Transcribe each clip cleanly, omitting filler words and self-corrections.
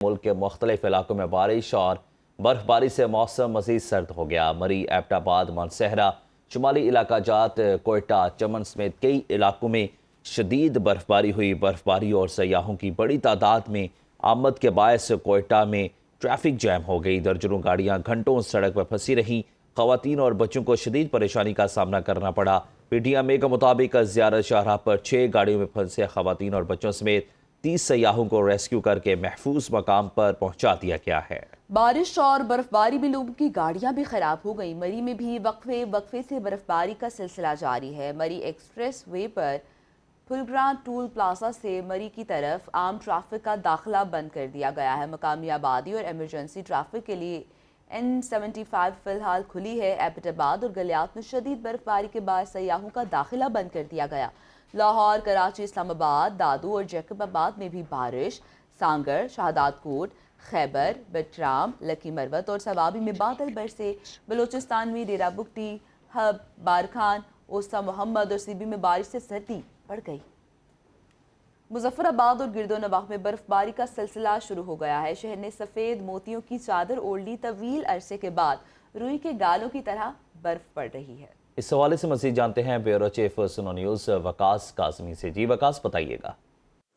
मुल्क के मुख्तलिफ इलाकों में बारिश और बर्फबारी से मौसम मज़ीद सर्द हो गया। मरी, एबटाबाद, मानसहरा, शुमाली इलाका जात, कोयटा, चमन समेत कई इलाकों में शदीद बर्फबारी हुई। बर्फबारी और सयाहों की बड़ी तादाद में आमद के बायस कोयटा में ट्रैफिक जैम हो गई। दर्जनों गाड़ियां घंटों सड़क पर फंसी रहीं। खवातीन और बच्चों को शदीद परेशानी का सामना करना पड़ा। PTMA के मुताबिक ज़ियारत शाहराह पर 6 गाड़ियों में फंसे खवातीन और बच्चों समेत 30 सयाहों को रेस्क्यू करके महफूज मकाम पर पहुंचा दिया गया है। बारिश और बर्फबारी में लोगों की गाड़ियां भी खराब हो गई। मरी में भी वक्फे से बर्फबारी का सिलसिला जारी है। मरी एक्सप्रेस वे पर फुलग्रां टूल प्लाजा से मरी की तरफ आम ट्रैफिक का दाखिला बंद कर दिया गया है। मकामी आबादी और एमरजेंसी ट्रैफिक के लिए N75 फिलहाल खुली है। एबटाबाद और गलियात में शदीद बर्फबारी के बाद सयाहों का दाखिला बंद कर दिया गया। लाहौर, कराची, इस्लामाबाद, दादू और जैकबाबाद में भी बारिश। सांगर, शहादातकोट, खैबर, बटराम, लकी मरवत और सवाबी में बादल बरसे। बलोचिस्तान में डेरा बुगटी, हब, बारखान, ओस्ता मोहम्मद और सीबी में बारिश से सर्दी बढ़ गई। मुजफ्फराबाद और गिरदोनवाह में बर्फबारी का सिलसिला शुरू हो गया है। शहर ने सफ़ेद मोतियों की चादर ओढ़ ली। तवील अरसे के बाद रुई के गालों की तरह बर्फ पड़ रही है। इस हवाले से मज़ीद जानते हैं ब्यूरो चीफ सुनो न्यूज़ वकास काज़मी से। जी वकास, बताइएगा।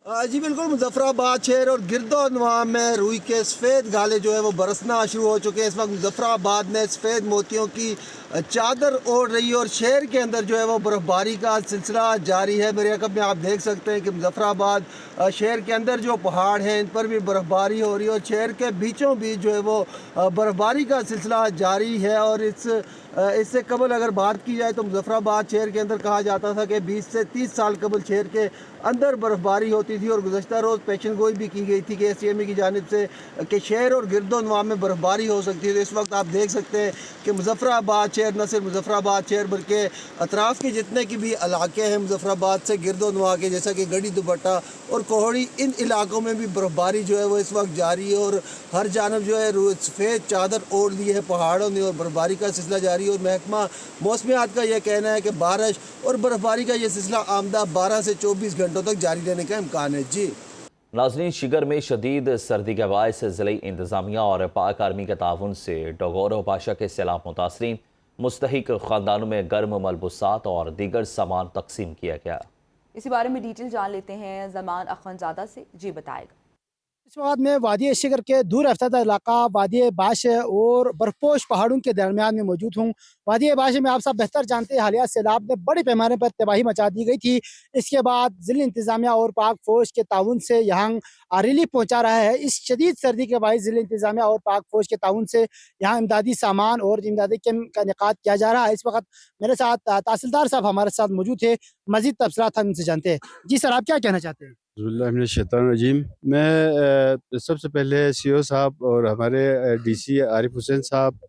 जी बिल्कुल, मुजफ्फराबाद शहर और गिरदोनवाह में रुई के सफ़ेद गाले जो है वो बरसना शुरू हो चुके हैं। इस वक्त मुजफ्फराबाद में सफ़ेद मोतियों की चादर ओढ़ रही है और शहर के अंदर जो है वो बर्फ़बारी का सिलसिला जारी है। मेरे अकब में आप देख सकते हैं कि मुजफ्फराबाद शहर के अंदर जो पहाड़ हैं इन पर भी बर्फ़बारी हो रही है और शहर के बीचों बीच जो है वो बर्फ़बारी का सिलसिला जारी है। और इससे कबल अगर बात की जाए तो मुजफ्फराबाद शहर के अंदर कहा जाता था कि 20 से 30 साल कबल शहर के अंदर बर्फ़बारी होती थी और गुज़श्ता रोज़ पेशन गोई भी की गई थी कि SCMA की जानिब से कि शहर और गिरदोनवाह में बर्फ़बारी हो सकती है। तो इस वक्त आप देख सकते हैं कि मुजफ्फराबाद शहर, न सिर्फ मुजफ्फराबाद शहर बल्कि अतराफ़ के जितने की भी इलाके हैं मुजफ्फराबाद से गिरदोनवाह के, जैसा कि गढ़ी दुपट्टा और कोहड़ी, इन इलाकों में भी बर्फ़बारी जो है वो इस वक्त जारी है और हर जानब जो है सफ़ेद चादर ओढ़ ली है पहाड़ों ने और बर्फ़बारी का सिलसिला जारी है। और महकमा मौसमियात का यह कहना है कि बारिश और बर्फ़बारी का यह सिलसिला आमदा 12 से 24 घंटों तक जारी रहने का इम्कान है। जी नाज़रीन, शिगर में शदीद सर्दी के बायस ज़िले इंतज़ामिया और पाक आर्मी के ताउन से डगौर पाशा के सैलाब मुतासरीन मुस्तहिक ख़ानदानों में गर्म मलबूसात और दीगर सामान तकसीम किया गया। इसी बारे में डिटेल जान लेते हैं ज़मान अखवंजादा से। जी बताएगा। इस वक्त मैं वादी शिगर के दूर रफ्ता इलाका वादी बाश और बर्फपोश पहाड़ों के दरमियान में मौजूद हूँ। वादी बाश में आप सब बेहतर जानते हैं हालिया सैलाब में बड़े पैमाने पर तबाही मचा दी गई थी। इसके बाद ज़िला इंतज़ामिया और पाक फ़ौज के ताउन से यहाँ रिलीफ पहुँचा रहा है। इस शदीद सर्दी के बायस ज़िला इंतज़ामिया और पाक फ़ौज के ताउन से यहाँ इमदादी सामान और इमदादी कैम्प का इनेकाद किया जा रहा है। इस वक्त मेरे साथ तहसीलदार साहब हमारे साथ मौजूद थे। मज़ीद तफसीलात हम इनसे जानते हैं। जी सर, आप क्या कहना चाहते हैं? रजीम। मैं सबसे पहले CO साहब और हमारे DC आरिफ हुसैन साहब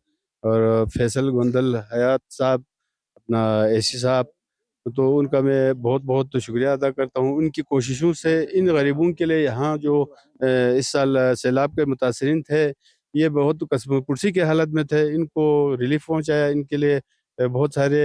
और फैसल गोंदल हयात साहब, अपना AC साहब, तो उनका मैं बहुत बहुत शुक्रिया अदा करता हूँ। उनकी कोशिशों से इन गरीबों के लिए यहाँ जो इस साल सैलाब के मुतासरीन थे, ये बहुत कस्म पुरसी की हालत में थे, इनको रिलीफ पहुँचाया। इनके लिए बहुत सारे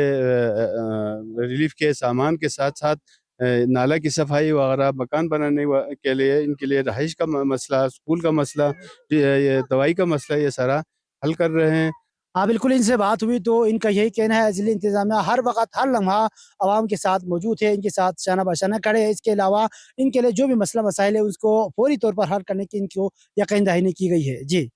रिलीफ के सामान के साथ साथ नाला की सफाई वगैरह, मकान बनाने के लिए, इनके लिए रहाइश का मसला, स्कूल का मसला, ये दवाई का मसला, ये सारा हल कर रहे हैं। हाँ बिल्कुल, इनसे बात हुई तो इनका यही कहना है ज़िला इंतज़ामिया हर वक्त हर लम्हा आवाम के साथ मौजूद है, इनके साथ शाना बशाना खड़े हैं। इसके अलावा इनके लिए जो भी मसला मसाइल है उसको फौरी तौर पर हल करने की इनको यकीन दहानी की गई है। जी।